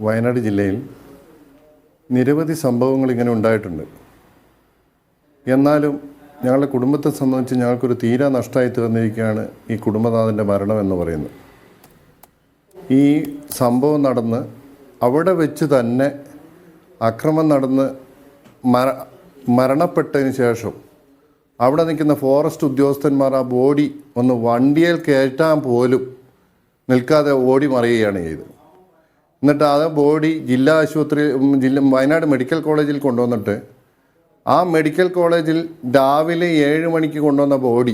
വയനാട് ജില്ലയിൽ നിരവധി സംഭവങ്ങൾ ഇങ്ങനെ ഉണ്ടായിട്ടുണ്ട്. എന്നാലും ഞങ്ങളുടെ കുടുംബത്തെ സംബന്ധിച്ച് ഞങ്ങൾക്കൊരു തീരാ നഷ്ടമായി തീർന്നിരിക്കുകയാണ് ഈ കുടുംബനാഥൻ്റെ മരണം എന്ന് പറയുന്നത്. ഈ സംഭവം നടന്ന് അവിടെ വെച്ച് തന്നെ അക്രമം നടന്ന് മരണപ്പെട്ടതിന് ശേഷം അവിടെ നിൽക്കുന്ന ഫോറസ്റ്റ് ഉദ്യോഗസ്ഥന്മാർ ആ ബോഡി ഒന്ന് വണ്ടിയിൽ കയറ്റാൻ പോലും നിൽക്കാതെ ഓടി മറിയുകയാണ് ചെയ്തത്. എന്നിട്ട് ആ ബോഡി ജില്ലാ ആശുപത്രി വയനാട് മെഡിക്കൽ കോളേജിൽ കൊണ്ടുവന്നിട്ട് ആ മെഡിക്കൽ കോളേജിൽ രാവിലെ 7 മണിക്ക് കൊണ്ടുവന്ന ബോഡി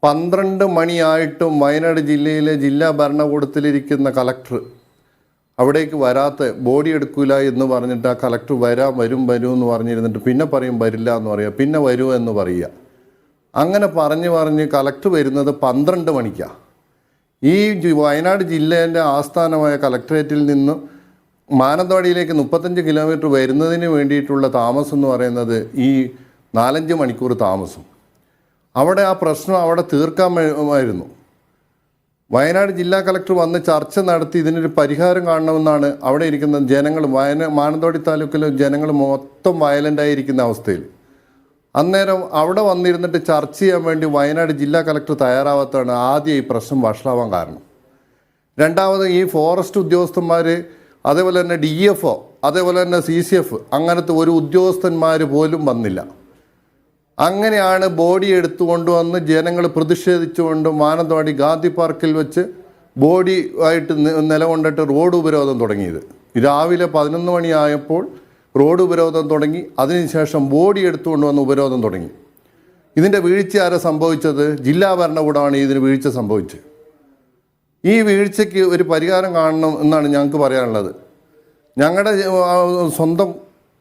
12 മണിയായിട്ടും വയനാട് ജില്ലയിലെ ജില്ലാ ഭരണകൂടത്തിലിരിക്കുന്ന കളക്ടർ അവിടേക്ക് വരാത്ത ബോഡി എടുക്കില്ല എന്ന് പറഞ്ഞിട്ട് ആ കളക്ടർ വരും എന്ന് പറഞ്ഞിരുന്നിട്ട് പിന്നെ പറയും വരില്ല എന്ന് പറയുക, പിന്നെ വരൂ എന്ന് പറയുക. അങ്ങനെ പറഞ്ഞ് കളക്ടർ വരുന്നത് 12 മണിക്കാണ്. ഈ വയനാട് ജില്ലേൻ്റെ ആസ്ഥാനമായ കളക്ടറേറ്റിൽ നിന്ന് മാനന്തവാടിയിലേക്ക് 35 കിലോമീറ്റർ വരുന്നതിന് വേണ്ടിയിട്ടുള്ള താമസം എന്ന് പറയുന്നത് ഈ 4-5 മണിക്കൂർ താമസം. അവിടെ ആ പ്രശ്നം അവിടെ തീർക്കാമായിരുന്നു. വയനാട് ജില്ലാ കളക്ടർ വന്ന് ചർച്ച നടത്തി ഇതിനൊരു പരിഹാരം കാണണമെന്നാണ് അവിടെ ഇരിക്കുന്ന ജനങ്ങൾ. മാനന്തവാടി താലൂക്കിലെ ജനങ്ങൾ മൊത്തം വയലൻ്റായിരിക്കുന്ന അവസ്ഥയിൽ അന്നേരം അവിടെ വന്നിരുന്നിട്ട് ചർച്ച ചെയ്യാൻ വേണ്ടി വയനാട് ജില്ലാ കളക്ടർ തയ്യാറാവാത്തതാണ് ആദ്യം ഈ പ്രശ്നം വഷളാവാൻ കാരണം. രണ്ടാമത് ഈ ഫോറസ്റ്റ് ഉദ്യോഗസ്ഥന്മാർ, അതേപോലെ തന്നെ DFO, അതേപോലെ തന്നെ CCF, അങ്ങനത്തെ ഒരു ഉദ്യോഗസ്ഥന്മാർ പോലും വന്നില്ല. അങ്ങനെയാണ് ബോഡി എടുത്തുകൊണ്ടുവന്ന് ജനങ്ങൾ പ്രതിഷേധിച്ചുകൊണ്ട് മാനന്തവാടി ഗാന്ധി പാർക്കിൽ വെച്ച് ബോഡി ആയിട്ട് നിലകൊണ്ടിട്ട് റോഡ് ഉപരോധം തുടങ്ങിയത്. രാവിലെ 11 മണിയായപ്പോൾ റോഡ് ഉപരോധം തുടങ്ങി. അതിനുശേഷം ബോഡി എടുത്തുകൊണ്ടുവന്ന് ഉപരോധം തുടങ്ങി. ഇതിൻ്റെ വീഴ്ച ആരാ സംഭവിച്ചത്? ജില്ലാ ഭരണകൂടമാണ് ഇതിന് വീഴ്ച സംഭവിച്ചത്. ഈ വീഴ്ചയ്ക്ക് ഒരു പരിഹാരം കാണണം എന്നാണ് ഞങ്ങൾക്ക് പറയാനുള്ളത്. ഞങ്ങളുടെ സ്വന്തം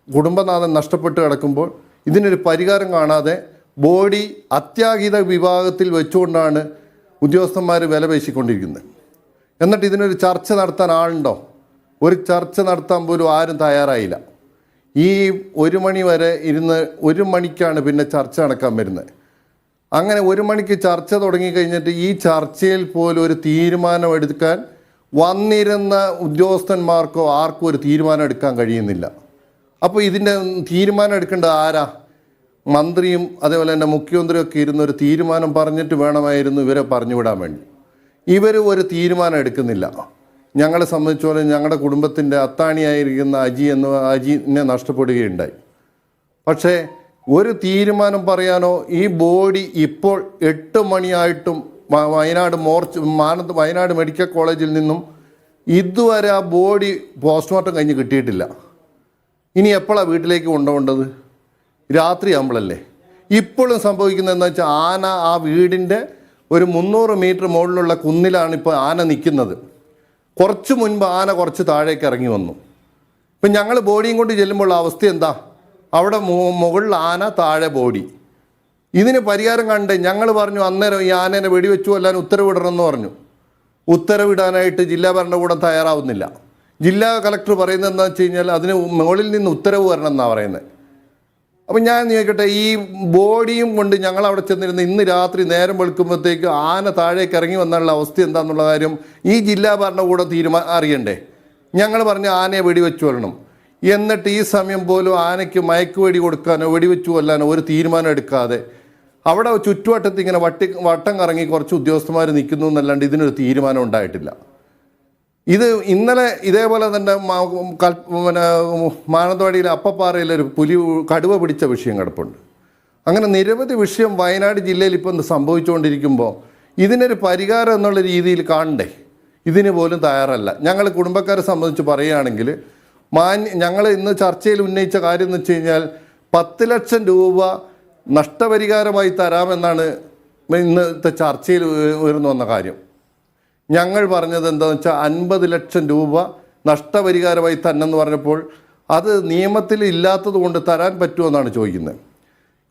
കുടുംബനാഥൻ നഷ്ടപ്പെട്ട് കിടക്കുമ്പോൾ ഇതിനൊരു പരിഹാരം കാണാതെ ബോഡി അത്യാഹിത വിഭാഗത്തിൽ വെച്ചുകൊണ്ടാണ് ഉദ്യോഗസ്ഥന്മാർ വില പേശിക്കൊണ്ടിരിക്കുന്നത്. എന്നിട്ട് ഇതിനൊരു ചർച്ച നടത്താൻ ആളുണ്ടോ? ഒരു ചർച്ച നടത്താൻ പോലും ആരും തയ്യാറായില്ല. ഈ 1 മണി വരെ ഇരുന്ന് 1 മണിക്കാണ് പിന്നെ ചർച്ച നടക്കാൻ വരുന്നത്. അങ്ങനെ 1 മണിക്ക് ചർച്ച തുടങ്ങിക്കഴിഞ്ഞിട്ട് ഈ ചർച്ചയിൽ പോലും ഒരു തീരുമാനം എടുക്കാൻ വന്നിരുന്ന ഉദ്യോഗസ്ഥന്മാർക്കോ ആർക്കും ഒരു തീരുമാനം എടുക്കാൻ കഴിയുന്നില്ല. അപ്പോൾ ഇതിൻ്റെ തീരുമാനം എടുക്കേണ്ടത് ആരാ? മന്ത്രിയും അതേപോലെ തന്നെ മുഖ്യമന്ത്രിയും ഒക്കെ ഇരുന്നൊരു തീരുമാനം പറഞ്ഞിട്ട് വേണമായിരുന്നു ഇവരെ പറഞ്ഞുവിടാൻ വേണ്ടി. ഇവർ ഒരു തീരുമാനം എടുക്കുന്നില്ല. ഞങ്ങളെ സംബന്ധിച്ചോളം ഞങ്ങളുടെ കുടുംബത്തിൻ്റെ അത്താണിയായിരിക്കുന്ന അജിനെ നഷ്ടപ്പെടുകയുണ്ടായി. പക്ഷേ ഒരു തീരുമാനം പറയാനോ ഈ ബോഡി ഇപ്പോൾ 8 മണിയായിട്ടും വയനാട് മെഡിക്കൽ കോളേജിൽ നിന്നും ഇതുവരെ ആ ബോഡി പോസ്റ്റ്മോർട്ടം കഴിഞ്ഞ് കിട്ടിയിട്ടില്ല. ഇനി എപ്പോഴാണ് വീട്ടിലേക്ക് കൊണ്ടുപോകേണ്ടത്? രാത്രി ആകുമ്പോഴല്ലേ. ഇപ്പോഴും സംഭവിക്കുന്നതെന്ന് വെച്ചാൽ ആന ആ വീടിൻ്റെ ഒരു 300 മീറ്റർ മുകളിലുള്ള കുന്നിലാണ് ഇപ്പോൾ ആന നിൽക്കുന്നത്. കുറച്ച് മുൻപ് ആന കുറച്ച് താഴേക്ക് ഇറങ്ങി വന്നു. ഇപ്പം ഞങ്ങൾ ബോഡിയും കൊണ്ട് ചെല്ലുമ്പോൾ അവസ്ഥ എന്താ? അവിടെ മുകളിൽ ആന, താഴെ ബോഡി. ഇതിന് പരിഹാരം കണ്ടേ. ഞങ്ങൾ പറഞ്ഞു അന്നേരം ഈ ആനേനെ വെടിവെച്ചു കൊല്ലാൻ ഉത്തരവിടണമെന്ന് പറഞ്ഞു. ഉത്തരവിടാനായിട്ട് ജില്ലാ ഭരണകൂടം തയ്യാറാവുന്നില്ല. ജില്ലാ കളക്ടർ പറയുന്നത് എന്താണെന്ന് വെച്ച് കഴിഞ്ഞാൽ അതിന് മുകളിൽ നിന്ന് ഉത്തരവ് വരണം എന്നാണ് പറയുന്നത്. അപ്പം ഞാൻ ചോദിക്കട്ടെ, ഈ ബോഡിയും കൊണ്ട് ഞങ്ങൾ അവിടെ ചെന്നിരുന്ന് ഇന്ന് രാത്രി നേരം വെളുക്കുമ്പോഴത്തേക്ക് ആന താഴേക്ക് ഇറങ്ങി വന്നുള്ള അവസ്ഥ എന്താണെന്നുള്ള കാര്യം ഈ ജില്ലാ ഭരണകൂടം അറിയണ്ടേ? ഞങ്ങൾ പറഞ്ഞ ആനയെ വെടിവെച്ചു കൊല്ലണം. എന്നിട്ട് ഈ സമയം പോലും ആനയ്ക്ക് മയക്കുവെടി കൊടുക്കാനോ വെടിവെച്ചു കൊല്ലാനോ ഒരു തീരുമാനം എടുക്കാതെ അവിടെ ചുറ്റുവട്ടത്ത് ഇങ്ങനെ വട്ടം കറങ്ങി കുറച്ച് ഉദ്യോഗസ്ഥന്മാർ നിൽക്കുന്നു എന്നല്ലാണ്ട് ഇതിനൊരു തീരുമാനം ഉണ്ടായിട്ടില്ല. ഇത് ഇന്നലെ ഇതേപോലെ തന്നെ മാനന്തവാടിയിലെ അപ്പപ്പാറയിലൊരു കടുവ പിടിച്ച വിഷയം കിടപ്പുണ്ട്. അങ്ങനെ നിരവധി വിഷയം വയനാട് ജില്ലയിൽ ഇപ്പം സംഭവിച്ചുകൊണ്ടിരിക്കുമ്പോൾ ഇതിനൊരു പരിഹാരം എന്നുള്ള രീതിയിൽ കാണണ്ടേ? ഇതിന് പോലും തയ്യാറല്ല. ഞങ്ങൾ കുടുംബക്കാരെ സംബന്ധിച്ച് പറയുകയാണെങ്കിൽ ഞങ്ങൾ ഇന്ന് ചർച്ചയിൽ ഉന്നയിച്ച കാര്യം എന്ന് വെച്ച് കഴിഞ്ഞാൽ 10 ലക്ഷം രൂപ നഷ്ടപരിഹാരമായി തരാമെന്നാണ് ഇന്നത്തെ ചർച്ചയിൽ ഉയർന്നു വന്ന കാര്യം. ഞങ്ങൾ പറഞ്ഞത് എന്താണെന്ന് വെച്ചാൽ 50 ലക്ഷം രൂപ നഷ്ടപരിഹാരമായി തന്നെന്ന് പറഞ്ഞപ്പോൾ അത് നിയമത്തിൽ ഇല്ലാത്തത് കൊണ്ട് തരാൻ പറ്റുമെന്നാണ് ചോദിക്കുന്നത്.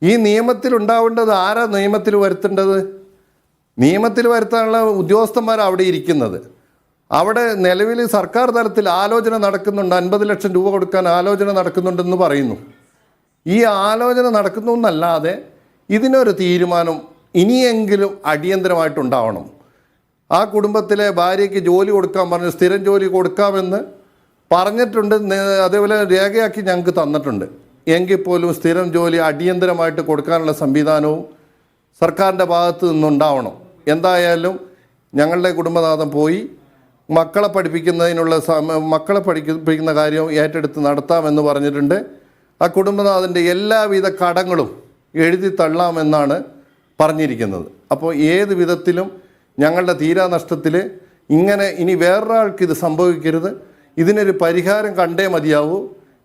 ഈ നിയമത്തിൽ ഉണ്ടാവേണ്ടത് ആരാ? നിയമത്തിൽ വരുത്തേണ്ടത്? നിയമത്തിൽ വരുത്താനുള്ള ഉദ്യോഗസ്ഥന്മാരാണ് അവിടെ ഇരിക്കുന്നത്. അവിടെ നിലവിൽ സർക്കാർ തലത്തിൽ ആലോചന നടക്കുന്നുണ്ട്. 50 ലക്ഷം രൂപ കൊടുക്കാൻ ആലോചന നടക്കുന്നുണ്ടെന്ന് പറയുന്നു. ഈ ആലോചന നടക്കുന്നു എന്നല്ലാതെ ഇതിനൊരു തീരുമാനം ഇനിയെങ്കിലും അടിയന്തരമായിട്ടുണ്ടാവണം. ആ കുടുംബത്തിലെ ഭാര്യയ്ക്ക് ജോലി കൊടുക്കാൻ പറഞ്ഞ് സ്ഥിരം ജോലി കൊടുക്കാമെന്ന് പറഞ്ഞിട്ടുണ്ട്. അതേപോലെ രേഖയാക്കി ഞങ്ങൾക്ക് തന്നിട്ടുണ്ട്. എങ്കിൽ പോലും സ്ഥിരം ജോലി അടിയന്തരമായിട്ട് കൊടുക്കാനുള്ള സംവിധാനവും സർക്കാരിൻ്റെ ഭാഗത്ത് നിന്നുണ്ടാവണം. എന്തായാലും ഞങ്ങളുടെ കുടുംബനാഥൻ പോയി മക്കളെ പഠിപ്പിക്കുന്നതിനുള്ള മക്കളെ പഠിപ്പിക്കുന്ന കാര്യം ഏറ്റെടുത്ത് നടത്താമെന്ന് പറഞ്ഞിട്ടുണ്ട്. ആ കുടുംബനാഥൻ്റെ എല്ലാവിധ കടങ്ങളും എഴുതി തള്ളാമെന്നാണ് പറഞ്ഞിരിക്കുന്നത്. അപ്പോൾ ഏത് വിധത്തിലും ഞങ്ങളുടെ തീരാനഷ്ടത്തിൽ ഇങ്ങനെ ഇനി വേറൊരാൾക്ക് ഇത് സംഭവിക്കരുത്. ഇതിനൊരു പരിഹാരം കണ്ടേ മതിയാവൂ.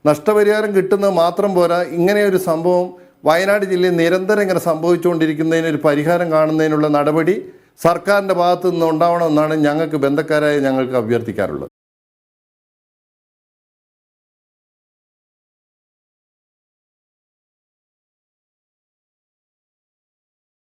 നഷ്ടപരിഹാരം കിട്ടുന്നത് മാത്രം പോരാ, ഇങ്ങനെയൊരു സംഭവം വയനാട് ജില്ലയിൽ നിരന്തരം ഇങ്ങനെ സംഭവിച്ചുകൊണ്ടിരിക്കുന്നതിനൊരു പരിഹാരം കാണുന്നതിനുള്ള നടപടി സർക്കാരിൻ്റെ ഭാഗത്തു നിന്ന് ഉണ്ടാവണമെന്നാണ് ഞങ്ങൾക്ക് ബന്ധക്കാരായ ഞങ്ങൾക്ക് അഭ്യർത്ഥിക്കാറുള്ളത്.